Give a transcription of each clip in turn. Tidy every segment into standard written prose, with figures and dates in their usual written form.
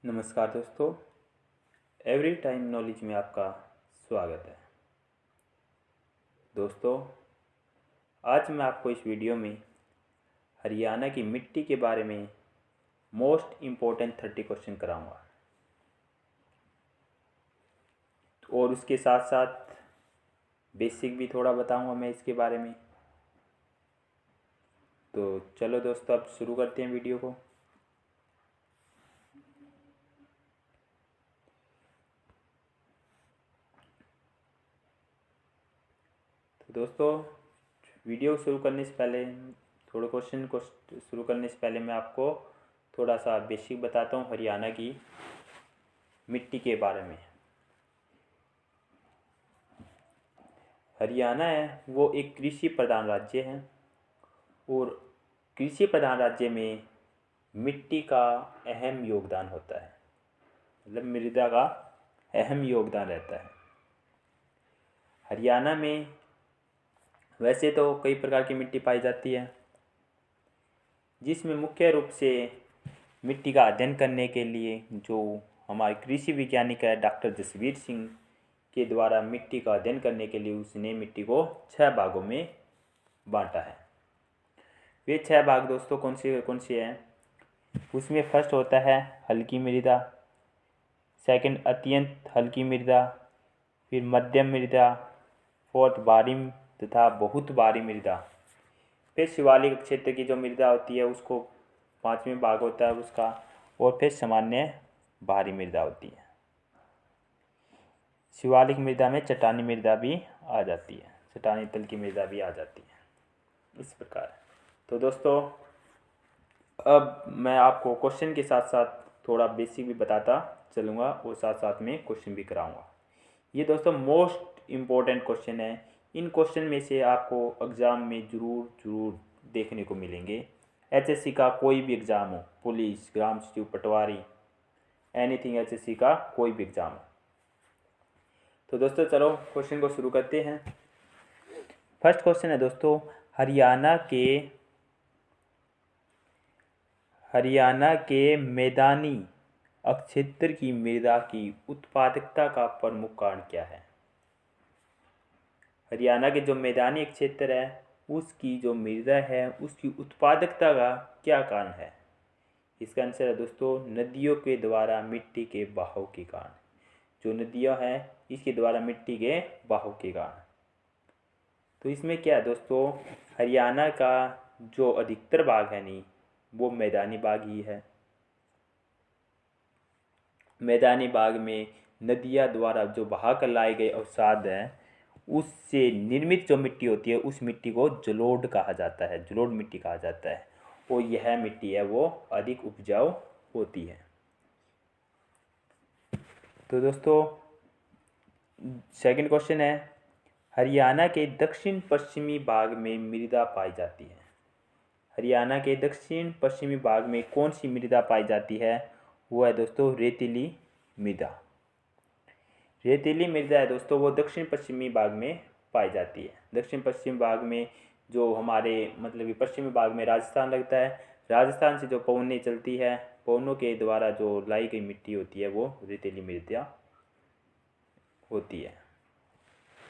नमस्कार दोस्तों, every time knowledge में आपका स्वागत है। दोस्तों, आज मैं आपको इस वीडियो में हरियाणा की मिट्टी के बारे में मोस्ट इम्पोर्टेंट 30 क्वेश्चन कराऊंगा और उसके साथ साथ बेसिक भी थोड़ा बताऊंगा मैं इसके बारे में। तो चलो दोस्तों, अब शुरू करते हैं वीडियो को। तो दोस्तों, वीडियो शुरू करने से पहले थोड़े क्वेश्चन को शुरू करने से पहले मैं आपको थोड़ा सा बेसिक बताता हूँ हरियाणा की मिट्टी के बारे में। हरियाणा है वो एक कृषि प्रधान राज्य है और कृषि प्रधान राज्य में मिट्टी का अहम योगदान होता है, मतलब मृदा का अहम योगदान रहता है। हरियाणा में वैसे तो कई प्रकार की मिट्टी पाई जाती है, जिसमें मुख्य रूप से मिट्टी का अध्ययन करने के लिए जो हमारे कृषि वैज्ञानिक है डॉक्टर जसवीर सिंह के द्वारा मिट्टी का अध्ययन करने के लिए उसने मिट्टी को 6 भागों में बांटा है। वे 6 भाग दोस्तों कौन से हैं? उसमें फर्स्ट होता है हल्की मृदा, सेकंड अत्यंत हल्की मृदा, फिर मध्यम मृदा, फोर्थ भारी तथा बहुत भारी मृदा, फिर शिवालिक क्षेत्र की जो मृदा होती है उसको 5वें भाग होता है उसका, और फिर सामान्य भारी मृदा होती है। शिवालिक मृदा में चट्टानी मृदा भी आ जाती है, चट्टानी तल की मृदा भी आ जाती है, इस प्रकार। तो दोस्तों, अब मैं आपको क्वेश्चन के साथ साथ थोड़ा बेसिक भी बताता चलूँगा और साथ साथ में क्वेश्चन भी कराऊँगा। ये दोस्तों मोस्ट इम्पोर्टेंट क्वेश्चन है। इन क्वेश्चन में से आपको एग्ज़ाम में ज़रूर देखने को मिलेंगे। एचएससी का कोई भी एग्ज़ाम हो, पुलिस, ग्राम सचिव, पटवारी, एनीथिंग, एचएससी का कोई भी एग्ज़ाम हो। तो दोस्तों चलो क्वेश्चन को शुरू करते हैं। फर्स्ट क्वेश्चन है दोस्तों, हरियाणा के मैदानी क्षेत्र की मृदा की उत्पादकता का प्रमुख कारण क्या है? हरियाणा के जो मैदानी क्षेत्र है उसकी जो मृदा है उसकी उत्पादकता का क्या कारण है? इसका आंसर है दोस्तों नदियों के द्वारा मिट्टी के बहाव के कारण। जो नदियाँ हैं इसके द्वारा मिट्टी के बहाव के कारण। तो इसमें क्या है दोस्तों, हरियाणा का जो अधिकतर भाग है नहीं वो मैदानी भाग ही है। मैदानी भाग में नदियाँ द्वारा जो बहा कर लाए गए अवसाद हैं उससे निर्मित जो मिट्टी होती है उस मिट्टी को जलोढ़ कहा जाता है, जलोढ़ मिट्टी कहा जाता है, और यह मिट्टी है वो अधिक उपजाऊ होती है। तो दोस्तों सेकंड क्वेश्चन है, हरियाणा के दक्षिण पश्चिमी भाग में मृदा पाई जाती है। हरियाणा के दक्षिण पश्चिमी भाग में कौन सी मृदा पाई जाती है? वो है दोस्तों रेतीली मृदा। रेतीली मृदा है दोस्तों वो दक्षिण पश्चिमी भाग में पाई जाती है। दक्षिण पश्चिम भाग में जो हमारे मतलब कि पश्चिमी भाग में राजस्थान लगता है, राजस्थान से जो पवनें चलती है, पवनों के द्वारा जो लाई गई मिट्टी होती है वो रेतीली मृदा होती है।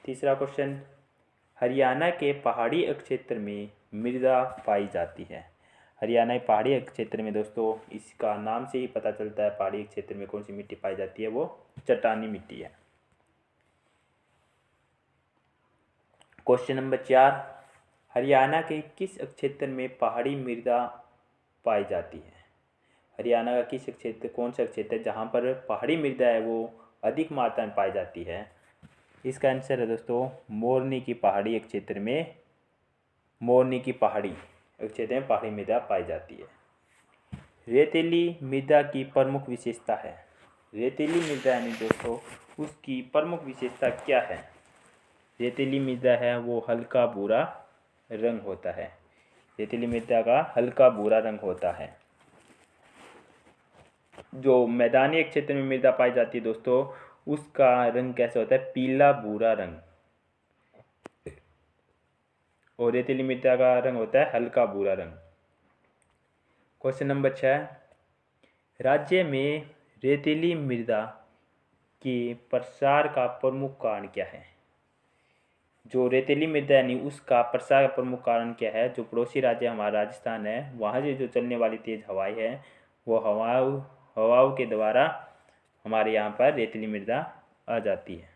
तीसरा क्वेश्चन, हरियाणा के पहाड़ी क्षेत्र में मृदा पाई जाती है। हरियाणा के पहाड़ी क्षेत्र में दोस्तों इसका नाम से ही पता चलता है पहाड़ी क्षेत्र में कौन सी मिट्टी पाई जाती है, वो चट्टानी मिट्टी है। क्वेश्चन नंबर 4, हरियाणा के किस क्षेत्र में पहाड़ी मृदा पाई जाती है? हरियाणा का किस क्षेत्र, कौन सा क्षेत्र है जहाँ पर पहाड़ी मृदा है वो अधिक मात्रा में पाई जाती है? इसका आंसर है दोस्तों मोरनी की पहाड़ी क्षेत्र में, मोरनी की पहाड़ी क्षेत्र में पहाड़ी मृदा पाई जाती है। रेतीली मृदा की प्रमुख विशेषता है। रेतीली मृदा यानी दोस्तों उसकी प्रमुख विशेषता क्या है? रेतीली मृदा है वो हल्का भूरा रंग होता है। रेतीली मृदा का हल्का भूरा रंग होता है। जो मैदानी क्षेत्र में मृदा पाई जाती है दोस्तों उसका रंग कैसा होता है? पीला भूरा रंग, और रेतीली मृदा का रंग होता है हल्का भूरा रंग। क्वेश्चन नंबर 6, राज्य में रेतीली मृदा के प्रसार का प्रमुख कारण क्या है? जो रेतीली मृदा यानी उसका प्रसार का प्रमुख कारण क्या है? जो पड़ोसी राज्य हमारा राजस्थान है, वहाँ से जो चलने वाली तेज हवाएं है, वो हवाओं के द्वारा हमारे यहाँ पर रेतीली मृदा आ जाती है।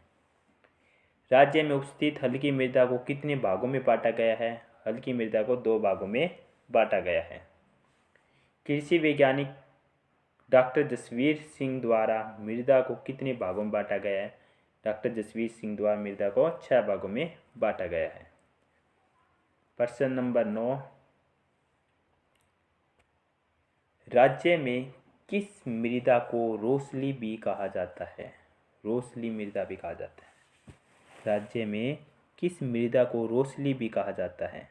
राज्य में उपस्थित हल्की मृदा को कितने भागों में बांटा गया है? हल्की मृदा को 2 भागों में बांटा गया है। कृषि वैज्ञानिक डॉक्टर जसवीर सिंह द्वारा मृदा को कितने भागों में बांटा गया है? डॉक्टर जसवीर सिंह द्वारा मृदा को 6 भागों में बांटा गया है। प्रश्न नंबर 9, राज्य में किस मृदा को रोसली भी कहा जाता है? रोसली मृदा भी कहा जाता है। राज्य में किस मृदा को रोसली भी कहा जाता है?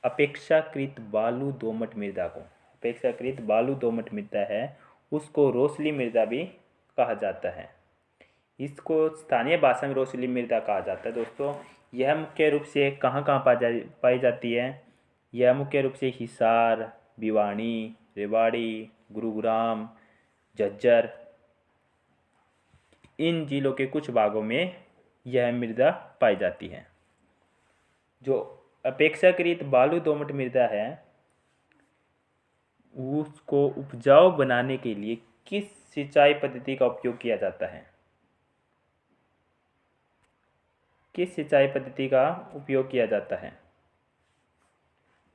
अपेक्षाकृत बालू दोमट मृदा को, अपेक्षाकृत बालू दोमट मृदा है, उसको रोसली मृदा भी कहा जाता है। इसको स्थानीय भाषा में रोसली मृदा कहा जाता है। दोस्तों, यह मुख्य रूप से कहाँ कहाँ पाई जाती है? यह मुख्य रूप से हिसार, भिवानी, रेवाड़ी, गुरुग्राम, झज्जर, इन जिलों के कुछ भागों में यह मृदा पाई जाती है। जो अपेक्षाकृत बालू दोमट मृदा है, उसको उपजाऊ बनाने के लिए किस सिंचाई पद्धति का उपयोग किया जाता है? किस सिंचाई पद्धति का उपयोग किया जाता है?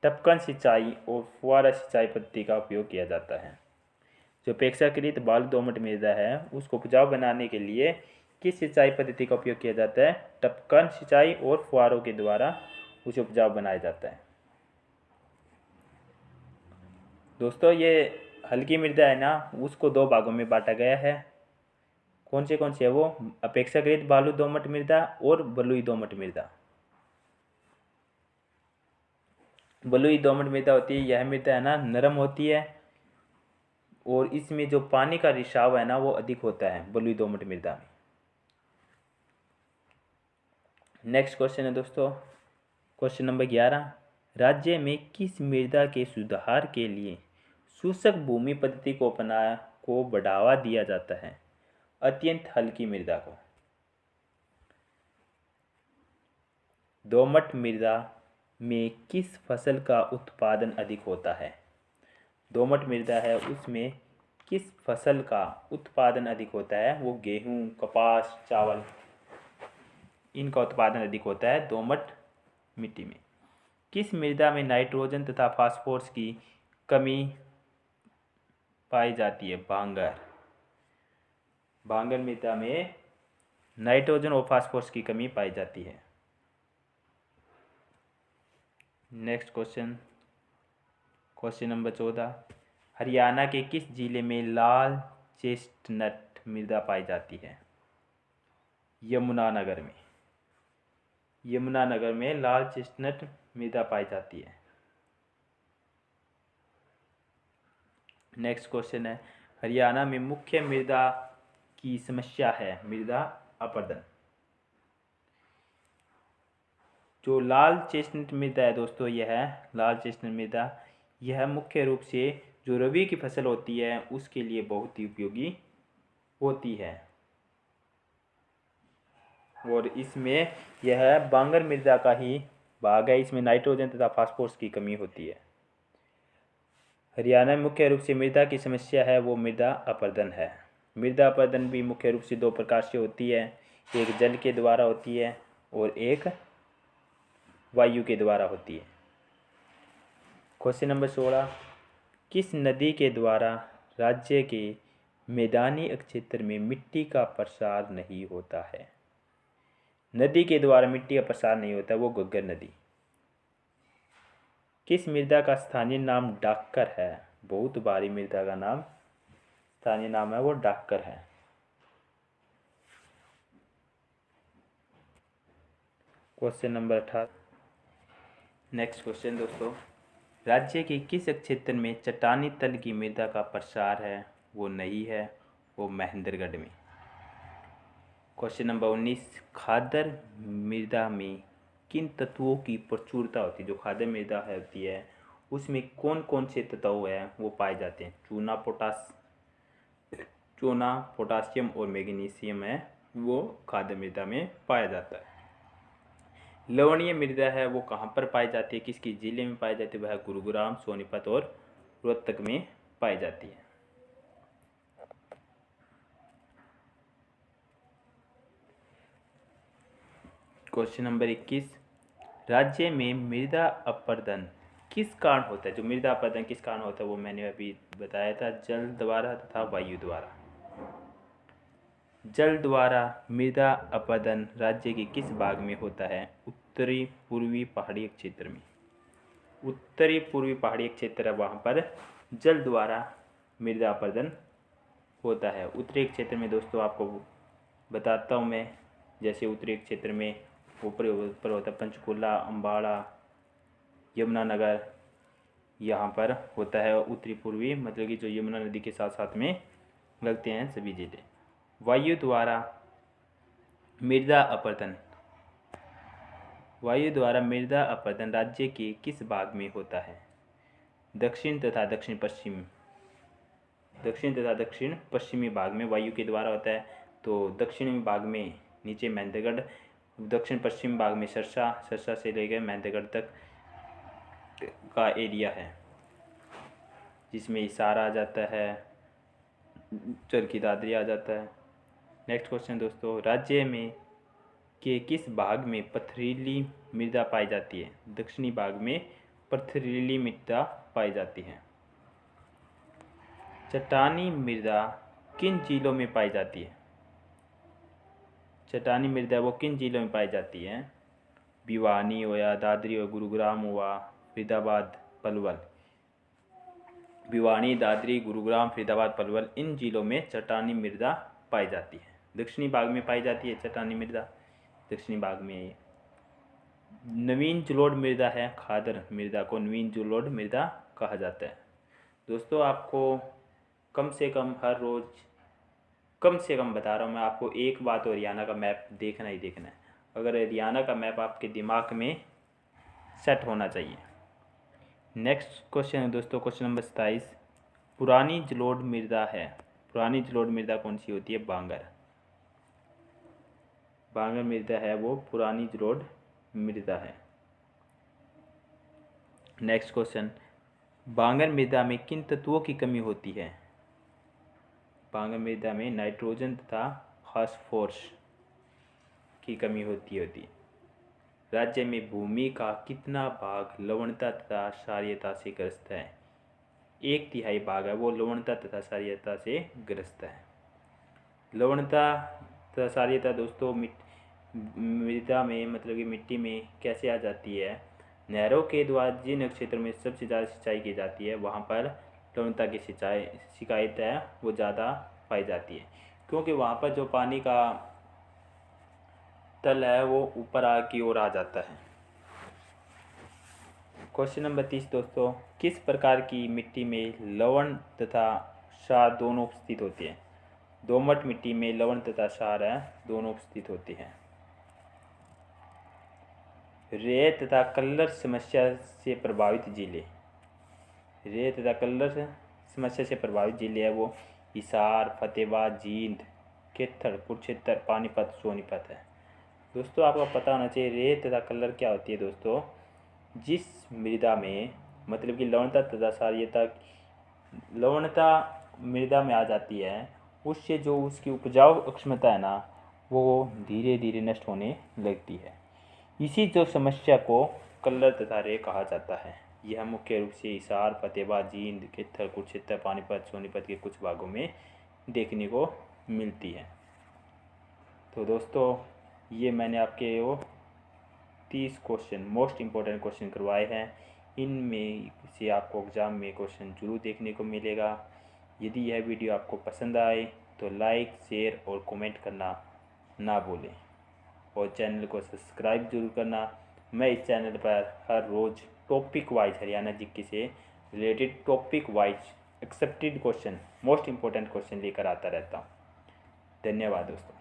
टपकन सिंचाई और फुहारा सिंचाई पद्धति का उपयोग किया जाता है। जो अपेक्षाकृत बालू दोमट मृदा है, उसको उपजाऊ बनाने के लिए किस सिंचाई पद्धति का उपयोग किया जाता है? टपकन सिंचाई और फुहारों के द्वारा उसे उपजाऊ बनाया जाता है। दोस्तों, ये हल्की मृदा है ना, उसको 2 भागों में बांटा गया है। कौन से है वो? अपेक्षाकृत बालू दोमट मृदा और बलुई दोमट मृदा। बलुई दोमट मृदा होती है, यह मृदा है ना नरम होती है और इसमें जो पानी का रिसाव है ना वो अधिक होता है बलुई दोमट मृदा में। नेक्स्ट क्वेश्चन है दोस्तों, क्वेश्चन नंबर 11, राज्य में किस मृदा के सुधार के लिए शुष्क भूमि पद्धति को बढ़ावा दिया जाता है? अत्यंत हल्की मृदा को। दोमट मृदा में किस फसल का उत्पादन अधिक होता है? दोमट मृदा है, उसमें किस फसल का उत्पादन अधिक होता है? वो गेहूं, कपास, चावल, इनका उत्पादन अधिक होता है दोमट मिट्टी में। किस मृदा में नाइट्रोजन तथा फास्फोरस की कमी पाई जाती है? भांगर। भांगर मृदा में नाइट्रोजन और फास्फोरस की कमी पाई जाती है। Next question, question number 14, Haryana के किस जिले में लाल चेस्टनट मृदा पाई जाती है? यमुनानगर में। यमुनानगर में लाल चेस्टनट मृदा पाई जाती है। नेक्स्ट क्वेश्चन है, हरियाणा में मुख्य मृदा की समस्या है मृदा अपरदन। जो लाल चेस्टनट मृदा है दोस्तों, यह लाल चेस्टनट मृदा यह मुख्य रूप से जो रबी की फसल होती है उसके लिए बहुत ही उपयोगी होती है और इसमें यह बांगर मृदा का ही भाग है। इसमें नाइट्रोजन तथा फास्फोरस की कमी होती है। हरियाणा में मुख्य रूप से मृदा की समस्या है वो मृदा अपरदन है। मृदा अपरदन भी मुख्य रूप से 2 प्रकार से होती है, एक जल के द्वारा होती है और एक वायु के द्वारा होती है। क्वेश्चन नंबर 16, किस नदी के द्वारा राज्य के मैदानी क्षेत्र में मिट्टी का प्रसार नहीं होता है? नदी के द्वारा मिट्टी का प्रसार नहीं होता, वो घग्गर नदी। किस मृदा का स्थानीय नाम डाक्कर है? बहुत भारी मृदा का नाम स्थानीय नाम है वो डाक्कर है। क्वेश्चन नंबर 18, नेक्स्ट क्वेश्चन दोस्तों, राज्य के किस क्षेत्र में चट्टानी तल की मृदा का प्रसार है वो नहीं है, वो महेंद्रगढ़ में। क्वेश्चन नंबर 19, खादर मृदा में किन तत्वों की प्रचुरता होती है? जो खादर मृदा होती है उसमें कौन कौन से तत्व हैं वो पाए जाते हैं? चूना, पोटास, चूना, पोटासियम और मैग्नीशियम है वो खाद्य मृदा में पाया जाता है। लवणीय मृदा है वो कहाँ पर पाई जाती है, किसकी जिले में पाई जाती है, वह गुरुग्राम, सोनीपत और रोहतक में पाई जाती है। क्वेश्चन नंबर 21, राज्य में मृदा अपरदन किस कारण होता है। जो मृदा अपरदन किस कारण होता है वो मैंने अभी बताया था, जल द्वारा तथा वायु द्वारा। जल द्वारा मृदा अपरदन राज्य के किस भाग में होता है, उत्तरी पूर्वी पहाड़ी क्षेत्र में। उत्तरी पूर्वी पहाड़ी क्षेत्र है वहाँ पर जल द्वारा मृदा अपरदन होता है। उत्तरी क्षेत्र में दोस्तों आपको बताता हूँ मैं, जैसे उत्तरी क्षेत्र में ऊपर होता है पंचकुला, अम्बाड़ा, यमुनानगर, यहाँ पर होता है उत्तरी पूर्वी, मतलब कि जो यमुना नदी के साथ साथ में लगते हैं सभी जिले। वायु द्वारा मृदा अपरदन, वायु द्वारा मृदा अपरदन राज्य के किस भाग में होता है, दक्षिण तथा दक्षिण पश्चिम, दक्षिण तथा दक्षिण पश्चिमी भाग में वायु के द्वारा होता है। तो दक्षिणी भाग में नीचे महेंद्रगढ़, दक्षिण पश्चिम भाग में सरसा, सरसा से लेकर महेंद्रगढ़ तक का एरिया है जिसमें हिसार आ जाता है, चरखी दादरी आ जाता है। नेक्स्ट क्वेश्चन दोस्तों, राज्य में के किस भाग में पथरीली मृदा पाई जाती है, दक्षिणी भाग में पथरीली मृदा पाई जाती है। चट्टानी मृदा किन जिलों में पाई जाती है, चट्टानी मृदा वो किन जिलों में पाई जाती है, भिवानी हुआ, दादरी हुआ, गुरुग्राम हुआ, फरीदाबाद, पलवल। भिवानी, दादरी, गुरुग्राम, फरीदाबाद, पलवल, इन जिलों में चट्टानी मृदा पाई जाती है। दक्षिणी भाग में पाई जाती है चट्टानी मृदा, दक्षिणी भाग में। नवीन जलोढ़ मृदा है, खादर मृदा को नवीन जलोढ़ मृदा कहा जाता है। दोस्तों आपको कम से कम हर रोज़, कम से कम बता रहा हूँ मैं आपको, एक बात और हरियाणा का मैप देखना ही देखना है। अगर हरियाणा का मैप आपके दिमाग में सेट होना चाहिए। नेक्स्ट क्वेश्चन है दोस्तों, क्वेश्चन नंबर 27, पुरानी जलोढ़ मृदा है, पुरानी जलोढ़ मृदा कौन सी होती है, बांगर। बांगर मृदा है वो पुरानी जलोढ़ मृदा है। नेक्स्ट क्वेश्चन, बांगर मृदा में किन तत्वों की कमी होती है, बांगर मृदा में नाइट्रोजन तथा फास्फोरस की कमी होती है। राज्य में भूमि का कितना भाग लवणता तथा क्षारीयता से ग्रस्त है, 1/3 भाग है वो लवणता तथा क्षारीयता से ग्रस्त है। लवणता तथा क्षारीयता दोस्तों मृदा में, मतलब कि मिट्टी में कैसे आ जाती है, नहरों के द्वारा जिन क्षेत्रों में सबसे ज़्यादा सिंचाई की जाती है वहाँ पर लवणता की शिकायत है वो ज़्यादा पाई जाती है, क्योंकि वहाँ पर जो पानी का तल है वो ऊपर की ओर आ जाता है। क्वेश्चन नंबर 30 दोस्तों, किस प्रकार की मिट्टी में लवण तथा क्षार दोनों उपस्थित होते हैं, दोमट मिट्टी में लवण तथा क्षार है दोनों उपस्थित होते हैं। रेत तथा कलर समस्या से प्रभावित जिले, रेत तथा कलर समस्या से प्रभावित जिले है वो हिसार, फतेहाबाद, जींद, कैथल, कुरुक्षेत्र, पानीपत, सोनीपत है। दोस्तों आपको पता होना चाहिए रेत तथा कलर क्या होती है दोस्तों, जिस मृदा में, मतलब कि लवणता तथा क्षारीयता, लवणता मृदा में आ जाती है उससे जो उसकी उपजाऊ क्षमता है ना वो धीरे धीरे नष्ट होने लगती है। इसी जो समस्या को कलर तथा रे कहा जाता है। यह मुख्य रूप से हिसार, फतेहाबाद, जींद, कैथल, कुरुक्षेत्र, पानीपत, सोनीपत के कुछ भागों में देखने को मिलती है। तो दोस्तों ये मैंने आपके वो 30 क्वेश्चन, मोस्ट इम्पोर्टेंट क्वेश्चन करवाए हैं। इनमें से आपको एग्ज़ाम में क्वेश्चन जरूर देखने को मिलेगा। यदि यह वीडियो आपको पसंद आए तो लाइक, शेयर और कमेंट करना ना भूलें और चैनल को सब्सक्राइब जरूर करना। मैं इस चैनल पर हर रोज़ टॉपिक वाइज, हरियाणा जीके से related topic wise accepted question, most important question लेकर आता रहता हूँ। धन्यवाद दोस्तों।